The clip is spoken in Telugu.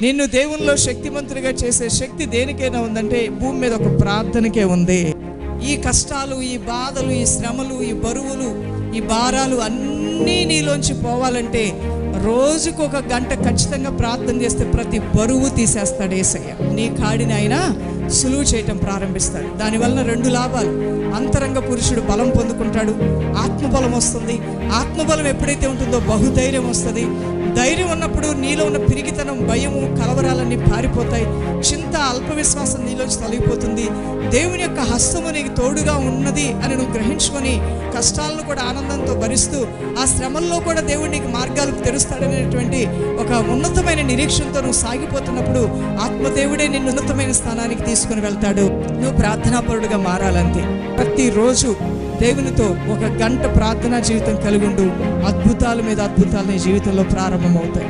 నిన్ను దేవునిలో శక్తిమంతుడిగా చేసే శక్తి దేనికైనా ఉందంటే భూమి మీద ఒక ప్రార్థనకే ఉంది. ఈ కష్టాలు, ఈ బాధలు, ఈ శ్రమలు, ఈ బరువులు, ఈ భారాలు అన్నీ నీలోంచి పోవాలంటే రోజుకు 1 గంట ఖచ్చితంగా ప్రార్థన చేస్తే ప్రతి బరువు తీసేస్తాడు యేసయ్య. నీ కాడిని ఆయన సులువు చేయటం ప్రారంభిస్తాడు. దానివలన 2 లాభాలు. అంతరంగ పురుషుడు బలం పొందుకుంటాడు, ఆత్మబలం వస్తుంది. ఆత్మబలం ఎప్పుడైతే ఉంటుందో బహుధైర్యం వస్తుంది. ధైర్యం ఉన్నప్పుడు నీలో ఉన్న పిరిగితనం, భయము, కలవరాలన్నీ పారిపోతాయి. చింత, అల్పవిశ్వాసం నీలోంచి తొలగిపోతుంది. దేవుని యొక్క హస్తము నీకు తోడుగా ఉన్నది అని నువ్వు గ్రహించుకొని కష్టాలను కూడా ఆనందంతో భరిస్తూ ఆ శ్రమల్లో కూడా దేవుడు నీకు మార్గాలు తెరుస్తాడనేటువంటి ఒక ఉన్నతమైన నిరీక్షణతో నువ్వు సాగిపోతున్నప్పుడు ఆత్మదేవుడే నిన్ను ఉన్నతమైన స్థానానికి తీసుకుని వెళ్తాడు. నువ్వు ప్రార్థనాపరుడుగా మారాలంతే. ప్రతిరోజు దేవునితో 1 గంట ప్రార్థనా జీవితం కలిగి ఉండు. అద్భుతాల మీద అద్భుతాలు నీ జీవితంలో ప్రారంభమవుతాయి.